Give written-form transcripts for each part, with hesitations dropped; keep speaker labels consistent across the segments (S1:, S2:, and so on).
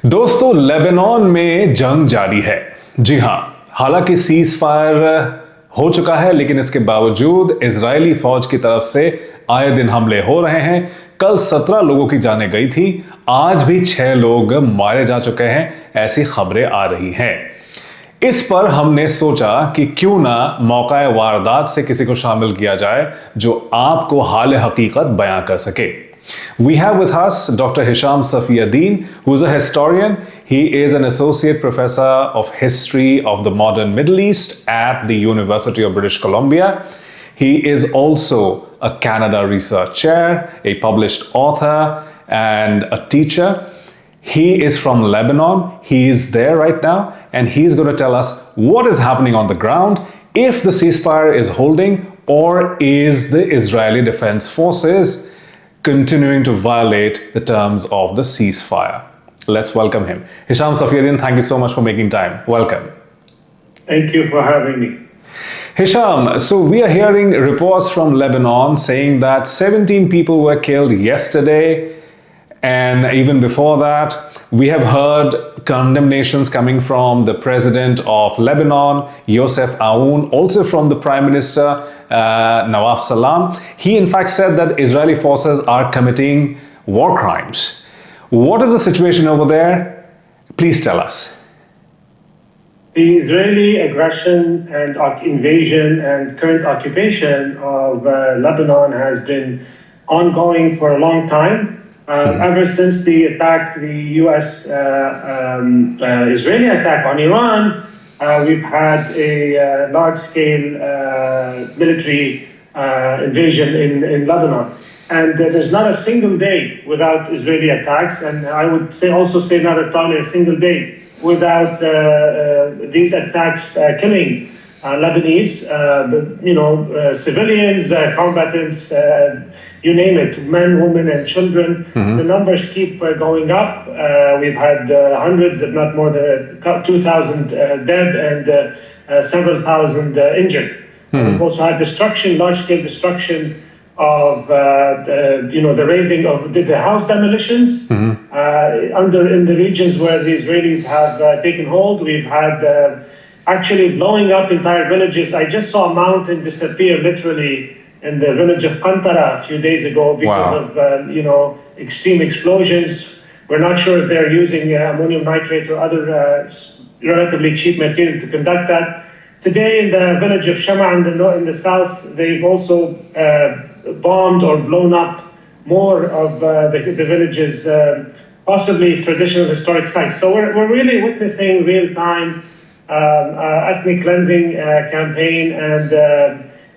S1: दोस्तों, लेबनान में जंग जारी है। जी हां, हालांकि सीज फायर हो चुका है, लेकिन इसके बावजूद इजरायली फौज की तरफ से आए दिन हमले हो रहे हैं। कल 17 लोगों की जानें गई थी, आज भी 6 लोग मारे जा चुके हैं, ऐसी खबरें आ रही हैं। इस पर हमने सोचा कि क्यों ना मौका वारदात से किसी को शामिल किया जाए जो आपको हाल हकीकत बयां कर सके। We have with us Dr. Hisham Safiuddin, who is a historian. He is an associate professor of history of the modern Middle East at the University of British Columbia. He is also a Canada Research Chair, a published author, and a teacher. He is from Lebanon. He is there right now, and he's going to tell us what is happening on the ground, if the ceasefire is holding, or is the Israeli Defense Forces continuing to violate the terms of the ceasefire. Let's welcome him. Hisham Safiuddin, thank you so much for making time. Welcome.
S2: Thank you for having me.
S1: Hisham, so we are hearing reports from Lebanon saying that 17 people were killed yesterday, and even before that, we have heard condemnations coming from the president of Lebanon, Youssef Aoun, also from the Prime Minister, Nawaf Salam. He in fact said that Israeli forces are committing war crimes. What is the situation over there? Please tell us.
S2: The Israeli aggression and invasion and current occupation of Lebanon has been ongoing for a long time. Ever since the attack, the U.S. Israeli attack on Iran, we've had a large-scale military invasion in Lebanon. And there's not a single day without Israeli attacks, and I would also say not at all a single day without these attacks killing Lebanese, civilians, combatants, you name it, men, women, and children. The numbers keep going up. We've had hundreds, if not more than 2,000 dead and several thousand injured. We've also had destruction, large-scale destruction of the raising of the house demolitions in the regions where the Israelis have taken hold. We've had actually blowing up entire villages. I just saw a mountain disappear literally in the village of Qantara a few days ago because of extreme explosions. We're not sure if they're using ammonium nitrate or other relatively cheap material to conduct that. Today in the village of Shama in the south, they've also bombed or blown up more of the village's possibly traditional historic sites. So we're really witnessing real-time ethnic cleansing campaign and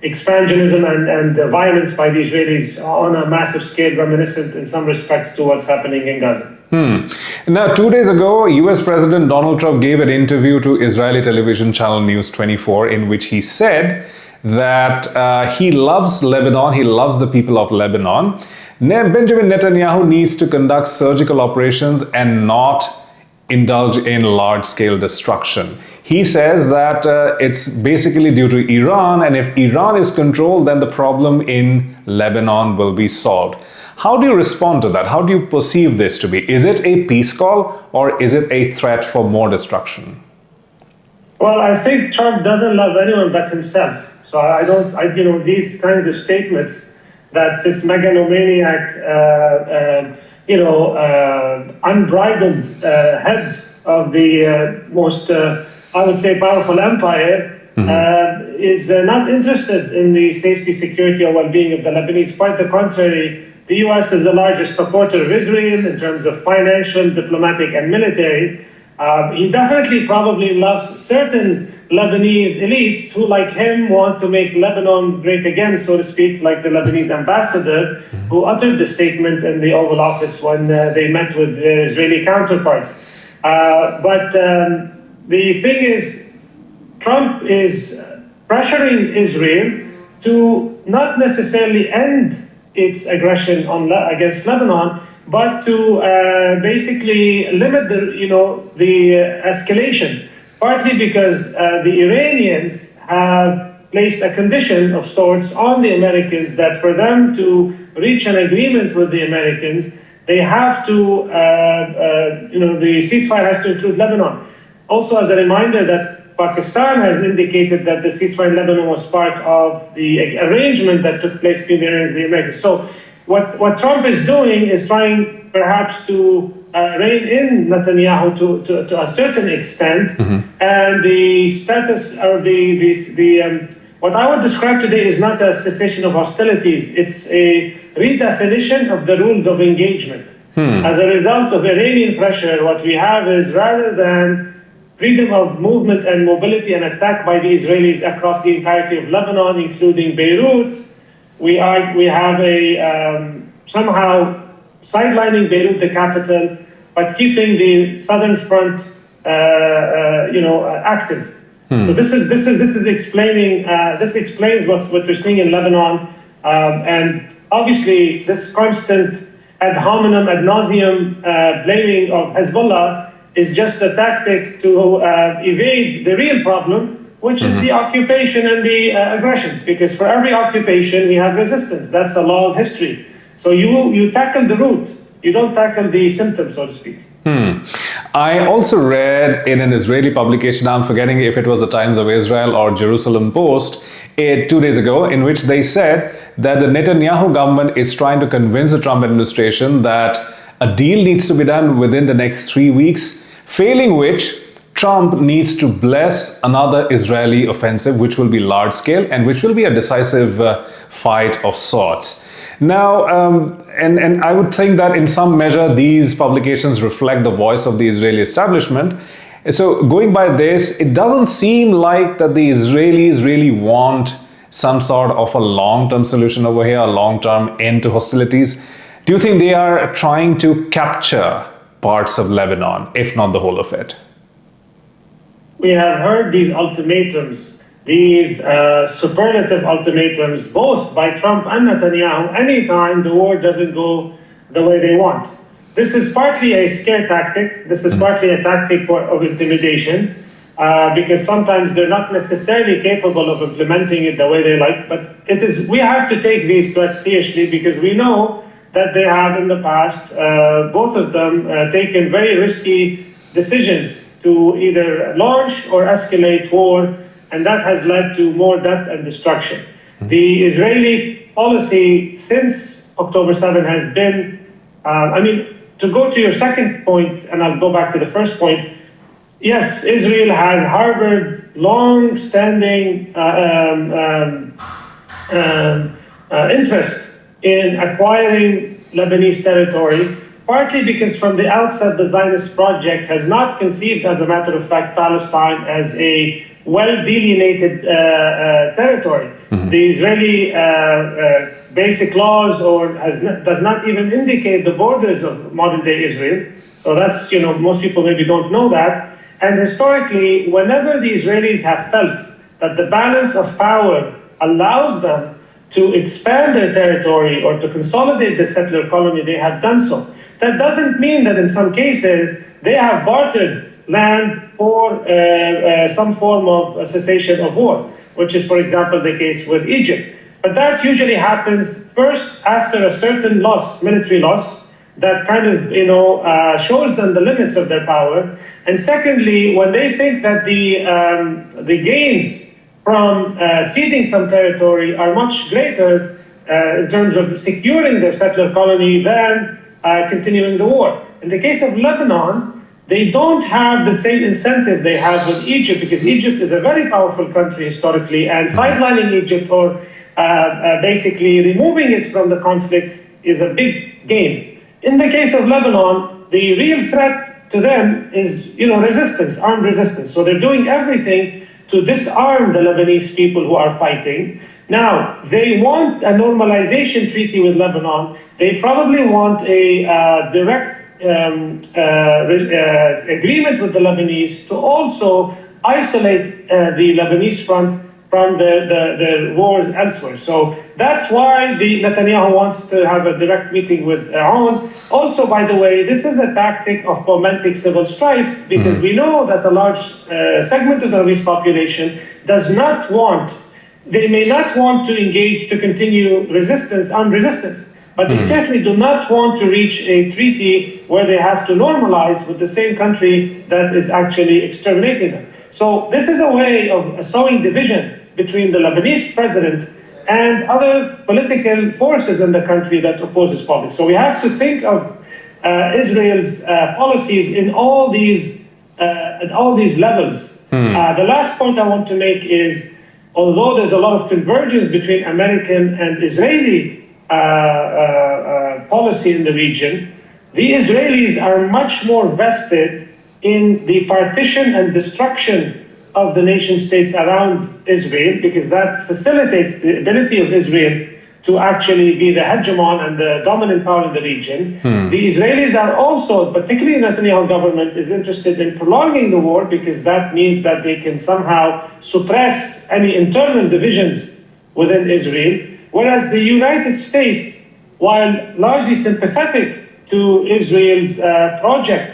S2: expansionism and violence by the Israelis on a massive scale, reminiscent in some respects to what's happening in Gaza.
S1: Now, 2 days ago, US President Donald Trump gave an interview to Israeli television channel News 24 in which he said that he loves Lebanon, he loves the people of Lebanon. Benjamin Netanyahu needs to conduct surgical operations and not indulge in large-scale destruction. He says that it's basically due to Iran, and if Iran is controlled, then the problem in Lebanon will be solved. How do you respond to that? How do you perceive this to be? Is it a peace call, or is it a threat for more destruction?
S2: Well, I think Trump doesn't love anyone but himself. So these kinds of statements that this megalomaniac, unbridled head of the most, I would say, powerful empire is not interested in the safety, security, or well-being of the Lebanese. Quite the contrary, the U.S. is the largest supporter of Israel in terms of financial, diplomatic, and military. He definitely probably loves certain Lebanese elites who, like him, want to make Lebanon great again, so to speak, like the Lebanese ambassador who uttered the statement in the Oval Office when they met with their Israeli counterparts. But the thing is, Trump is pressuring Israel to not necessarily end its aggression against Lebanon, but to basically limit the escalation. Partly because the Iranians have placed a condition of sorts on the Americans that for them to reach an agreement with the Americans, they have to, the ceasefire has to include Lebanon. Also, as a reminder that Pakistan has indicated that the ceasefire in Lebanon was part of the arrangement that took place between the Iranians and the Americans. So what Trump is doing is trying perhaps to rein in Netanyahu to a certain extent, and the status or what I would describe today is not a cessation of hostilities. It's a redefinition of the rules of engagement. As a result of Iranian pressure, what we have is, rather than freedom of movement and mobility and attack by the Israelis across the entirety of Lebanon, including Beirut, we have a somehow sidelining Beirut, the capital, but keeping the southern front, active. So this is explaining. This explains what we're seeing in Lebanon, and obviously this constant ad hominem, ad nauseum blaming of Hezbollah is just a tactic to evade the real problem, which is the occupation and the aggression. Because for every occupation, we have resistance. That's a law of history. So you tackle the root. You don't tackle the symptoms, so to speak.
S1: I also read in an Israeli publication, I'm forgetting if it was the Times of Israel or Jerusalem Post, 2 days ago, in which they said that the Netanyahu government is trying to convince the Trump administration that a deal needs to be done within the next 3 weeks, failing which Trump needs to bless another Israeli offensive, which will be large scale and which will be a decisive fight of sorts. Now, and I would think that in some measure, these publications reflect the voice of the Israeli establishment. So going by this, it doesn't seem like that the Israelis really want some sort of a long-term solution over here, a long-term end to hostilities. Do you think they are trying to capture parts of Lebanon, if not the whole of it?
S2: We have heard these ultimatums, these superlative ultimatums, both by Trump and Netanyahu, anytime the war doesn't go the way they want. This is partly a scare tactic. This is partly a tactic of intimidation, because sometimes they're not necessarily capable of implementing it the way they like. But we have to take these threats seriously, because we know that they have in the past, both of them, taken very risky decisions to either launch or escalate war, and that has led to more death and destruction. The Israeli policy since October 7 has been, to go to your second point, and I'll go back to the first point, yes, Israel has harbored long-standing interest in acquiring Lebanese territory, partly because from the outset the Zionist project has not conceived, as a matter of fact, Palestine as a well-delineated territory. The Israeli basic laws does not even indicate the borders of modern-day Israel. So that's, most people maybe don't know that. And historically, whenever the Israelis have felt that the balance of power allows them to expand their territory or to consolidate the settler colony, they have done so. That doesn't mean that in some cases they have bartered land for some form of cessation of war, which is, for example, the case with Egypt. But that usually happens first after a certain loss, military loss, that kind of, shows them the limits of their power. And secondly, when they think that the gains from ceding some territory are much greater in terms of securing their settler colony than continuing the war. In the case of Lebanon, they don't have the same incentive they have with Egypt, because Egypt is a very powerful country historically, and sidelining Egypt or basically removing it from the conflict is a big gain. In the case of Lebanon, the real threat to them is, resistance, armed resistance. So they're doing everything to disarm the Lebanese people who are fighting. Now, they want a normalization treaty with Lebanon. They probably want a direct agreement with the Lebanese to also isolate the Lebanese front from the wars elsewhere. So that's why the Netanyahu wants to have a direct meeting with Iran. Also, by the way, this is a tactic of fomenting civil strife, because we know that a large segment of the Lebanese population does not want, they may not want to engage to continue resistance, armed resistance. but they certainly do not want to reach a treaty where they have to normalize with the same country that is actually exterminating them. So this is a way of sowing division between the Lebanese president and other political forces in the country that oppose this policy. So we have to think of Israel's policies in all these at all these levels. The last point I want to make is, although there's a lot of convergence between American and Israeli policy in the region, the Israelis are much more vested in the partition and destruction of the nation states around Israel, because that facilitates the ability of Israel to actually be the hegemon and the dominant power in the region. The Israelis are also, particularly the Netanyahu government, is interested in prolonging the war, because that means that they can somehow suppress any internal divisions within Israel. Whereas the United States, while largely sympathetic to Israel's project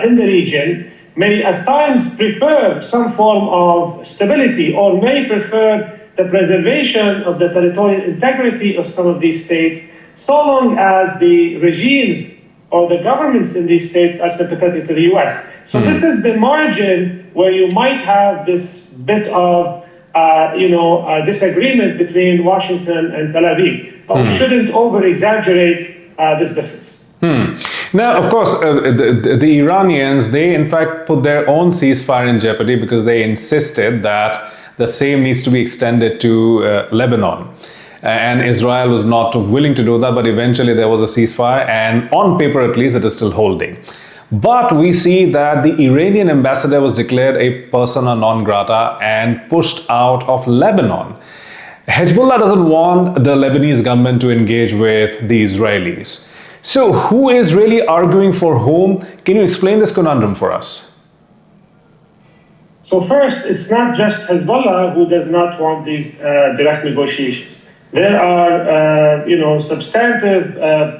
S2: in the region, may at times prefer some form of stability, or may prefer the preservation of the territorial integrity of some of these states, so long as the regimes or the governments in these states are sympathetic to the US. So this is the margin where you might have this bit of disagreement between Washington and Tel Aviv. But we shouldn't over-exaggerate this difference.
S1: Now, of course, the Iranians, they in fact put their own ceasefire in jeopardy because they insisted that the same needs to be extended to Lebanon. And Israel was not willing to do that, but eventually there was a ceasefire, and on paper at least it is still holding. But we see that the Iranian ambassador was declared a persona non grata and pushed out of Lebanon. Hezbollah doesn't want the Lebanese government to engage with the Israelis. So who is really arguing for whom? Can you explain this conundrum for us?
S2: So first, it's not just Hezbollah who does not want these direct negotiations. There are, substantive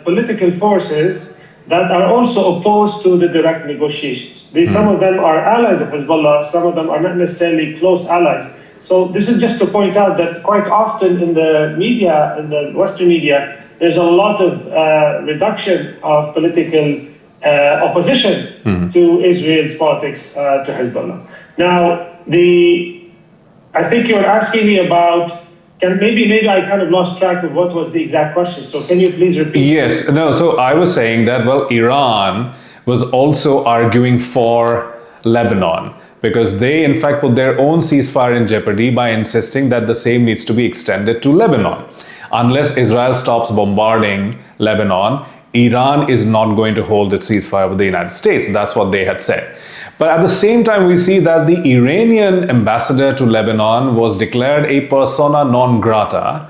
S2: political forces that are also opposed to the direct negotiations. Some of them are allies of Hezbollah, some of them are not necessarily close allies. So this is just to point out that quite often in the media, in the Western media, there's a lot of reduction of political opposition to Israel's politics to Hezbollah. Now, I think you're asking me about, maybe I kind of lost track of what was the exact question. So can you please repeat?
S1: Yes, no, so I was saying that, well, Iran was also arguing for Lebanon, because they in fact put their own ceasefire in jeopardy by insisting that the same needs to be extended to Lebanon. Unless Israel stops bombarding Lebanon, Iran is not going to hold its ceasefire with the United States. That's what they had said. But at the same time, we see that the Iranian ambassador to Lebanon was declared a persona non grata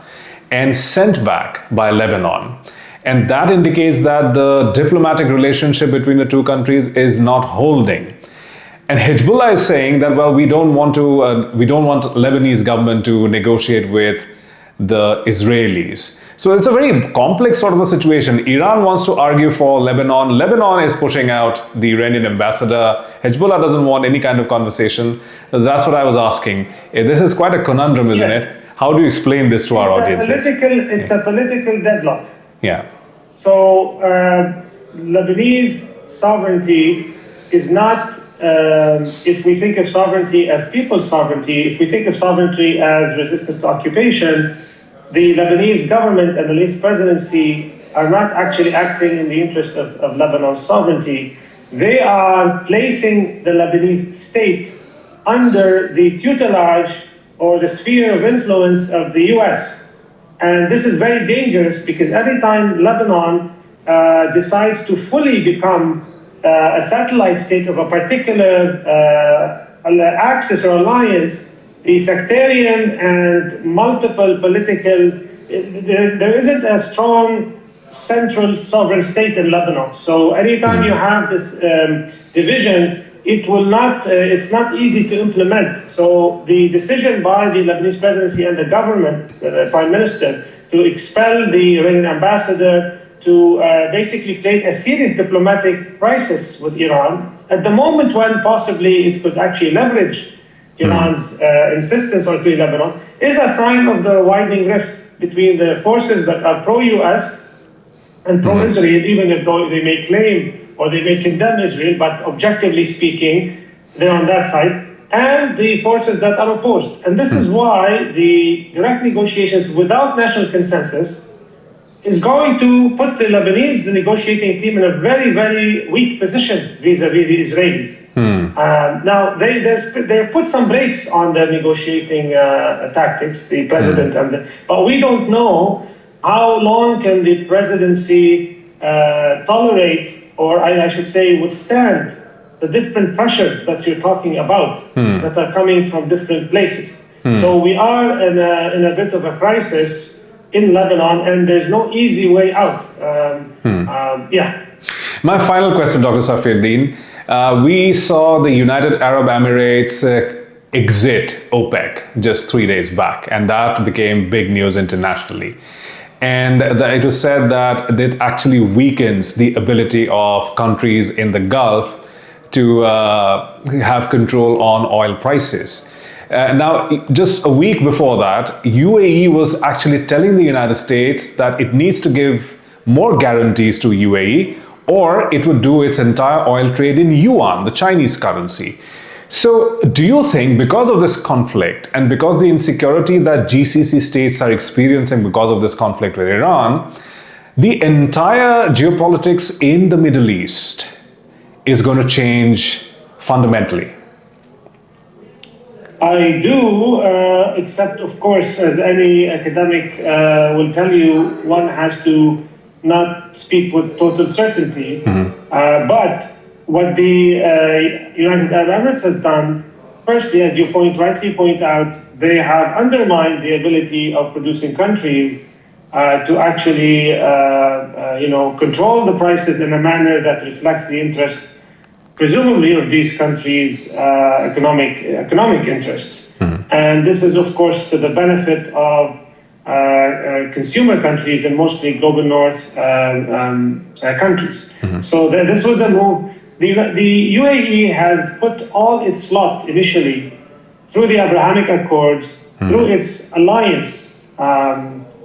S1: and sent back by Lebanon. And that indicates that the diplomatic relationship between the two countries is not holding. And Hezbollah is saying that, well, we don't want Lebanese government to negotiate with the Israelis. So it's a very complex sort of a situation. Iran wants to argue for Lebanon. Lebanon is pushing out the Iranian ambassador. Hezbollah doesn't want any kind of conversation. That's what I was asking. This is quite a conundrum, isn't it? How do you explain this to our audience?
S2: It's a political deadlock.
S1: Yeah.
S2: So Lebanese sovereignty is not, if we think of sovereignty as people's sovereignty, if we think of sovereignty as resistance to occupation, the Lebanese government and the Lebanese presidency are not actually acting in the interest of Lebanon's sovereignty. They are placing the Lebanese state under the tutelage or the sphere of influence of the US. And this is very dangerous, because every time Lebanon decides to fully become a satellite state of a particular axis or alliance, the sectarian and multiple political, there isn't a strong central sovereign state in Lebanon. So anytime you have this division, it's not easy to implement. So the decision by the Lebanese presidency and the government, the prime minister, to expel the Iranian ambassador, to basically create a serious diplomatic crisis with Iran, at the moment when possibly it could actually leverage Iran's insistence on Lebanon, is a sign of the widening rift between the forces that are pro-US and pro-Israel, even if they may claim or they may condemn Israel, but objectively speaking, they're on that side, and the forces that are opposed. And this is why the direct negotiations without national consensus is going to put the Lebanese, the negotiating team, in a very, very weak position vis-a-vis the Israelis. Now, they put some brakes on their negotiating tactics, the president, but we don't know how long can the presidency tolerate, or I should say withstand, the different pressure that you're talking about that are coming from different places. So we are in a bit of a crisis in Lebanon, and there's no easy way out.
S1: My final question, Dr. Safiuddin. We saw the United Arab Emirates exit OPEC just 3 days back, and that became big news internationally. And it was said that it actually weakens the ability of countries in the Gulf to have control on oil prices. Now, just a week before that, UAE was actually telling the United States that it needs to give more guarantees to UAE, or it would do its entire oil trade in yuan, the Chinese currency. So, do you think because of this conflict and because the insecurity that GCC states are experiencing because of this conflict with Iran, the entire geopolitics in the Middle East is going to change fundamentally?
S2: I do, except of course, as any academic will tell you, one has to not speak with total certainty. But what the United Arab Emirates has done, firstly, as you rightly point out, they have undermined the ability of producing countries to actually, control the prices in a manner that reflects the interest, presumably, of these countries' economic interests. And this is, of course, to the benefit of consumer countries and mostly global north countries. So this was the move. The UAE has put all its lot initially through the Abrahamic Accords, through its alliance,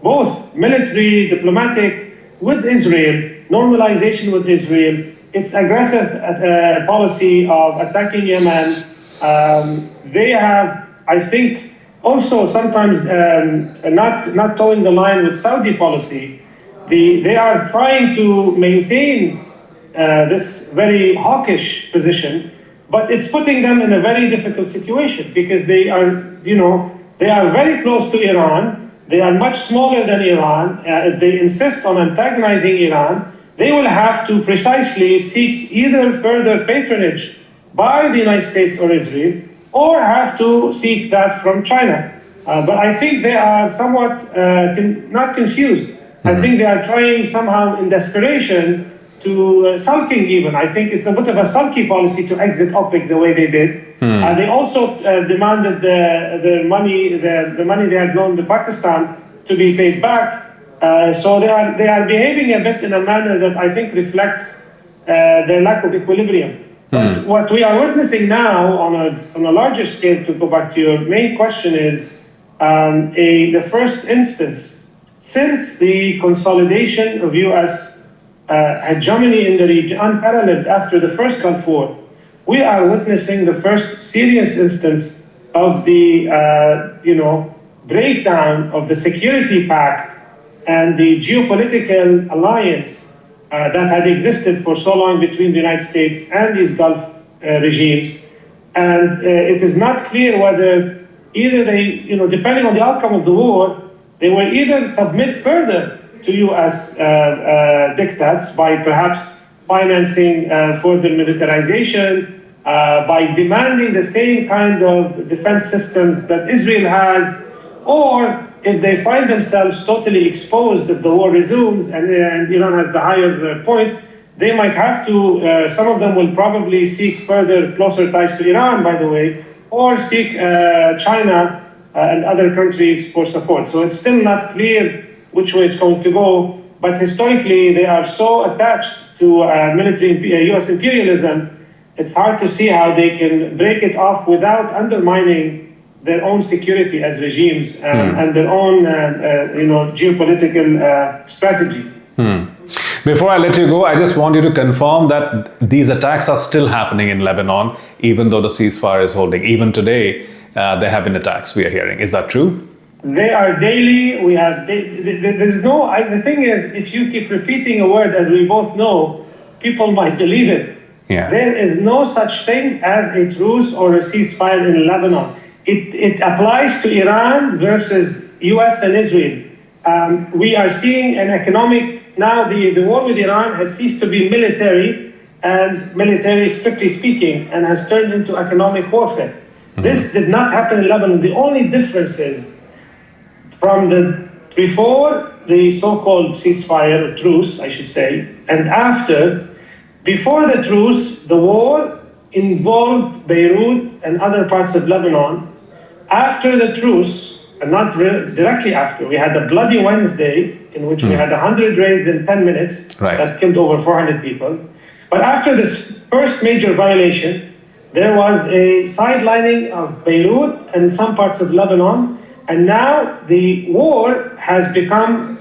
S2: both military, diplomatic, with Israel, normalization with Israel, its aggressive policy of attacking Yemen. They have, I think, also sometimes not towing the line with Saudi policy. They are trying to maintain this very hawkish position, but it's putting them in a very difficult situation because they are very close to Iran. They are much smaller than Iran. If they insist on antagonizing Iran, they will have to precisely seek either further patronage by the United States or Israel, or have to seek that from China. But I think they are somewhat not confused. I think they are trying somehow in desperation to sulking even. I think it's a bit of a sulky policy to exit OPEC the way they did. They also demanded the money they had loaned to Pakistan to be paid back. So they are behaving a bit in a manner that I think reflects their lack of equilibrium. But what we are witnessing now on a larger scale, to go back to your main question, is the first instance since the consolidation of U.S. hegemony in the region, unparalleled after the first Gulf War. We are witnessing the first serious instance of the breakdown of the security pact and the geopolitical alliance that had existed for so long between the United States and these Gulf regimes. And it is not clear whether either they, depending on the outcome of the war, they will either submit further to U.S. diktats by perhaps financing further militarization, by demanding the same kind of defense systems that Israel has, or if they find themselves totally exposed if the war resumes and Iran has the higher point, they might have to, some of them will probably seek further closer ties to Iran, by the way, or seek China and other countries for support. So it's still not clear which way it's going to go, but historically they are so attached to U.S. imperialism, it's hard to see how they can break it off without undermining their own security as regimes and their own, geopolitical strategy.
S1: Before I let you go, I just want you to confirm that these attacks are still happening in Lebanon, even though the ceasefire is holding. Even today, there have been attacks we are hearing. Is that true?
S2: They are daily. We have. There's no. The thing is, if you keep repeating a word, as we both know, people might believe it.
S1: Yeah.
S2: There is no such thing as a truce or a ceasefire in Lebanon. It applies to Iran versus U.S. and Israel. We are seeing an economic, now the war with Iran has ceased to be military, and military strictly speaking, and has turned into economic warfare. Mm-hmm. This did not happen in Lebanon. The only difference is from before the so-called ceasefire, or truce, I should say, and after. Before the truce, the war involved Beirut and other parts of Lebanon. After the truce, and not directly after, we had a bloody Wednesday in which we had 100 raids in 10 minutes that killed over 400 people. But after this first major violation, there was a sidelining of Beirut and some parts of Lebanon. And now the war has become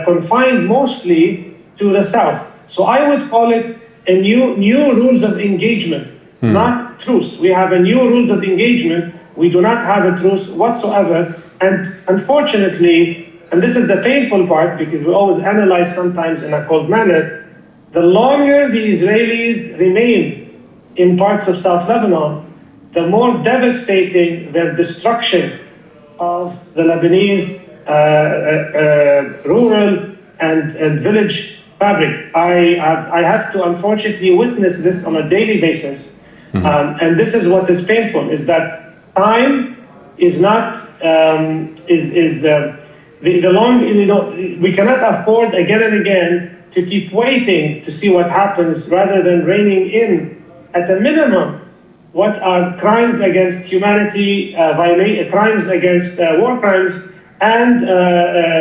S2: confined mostly to the south. So I would call it a new rules of engagement, not truce. We have a new rules of engagement. We do not have a truce whatsoever. And unfortunately, and this is the painful part because we always analyze sometimes in a cold manner, the longer the Israelis remain in parts of South Lebanon, the more devastating their destruction of the Lebanese rural and village fabric. I have to unfortunately witness this on a daily basis. And this is what is painful, is that time is not, the long, we cannot afford again and again to keep waiting to see what happens rather than reining in at a minimum what are crimes against humanity, crimes against war crimes, and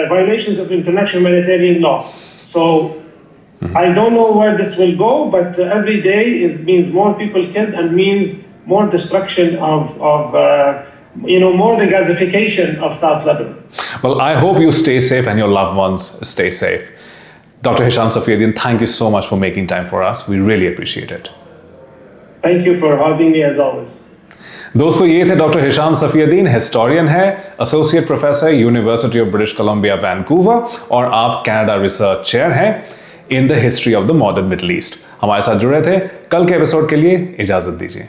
S2: violations of international humanitarian law. So I don't know where this will go, but every day means more people killed and means more destruction of more the gasification of South Lebanon.
S1: Well, I hope you stay safe and your loved ones stay safe. Dr. Hisham Safieddine, thank you so much for making time for us. We really appreciate it.
S2: Thank you for having me as always.
S1: दोस्तों, ये थे doctor Hisham Safiuddin, historian है, associate professor university of British Columbia Vancouver, और आप Canada research chair हैं in the history of the modern middle east. हमारे साथ जुड़े थे। कल के एपिसोड के लिए इजाजत दीजिए।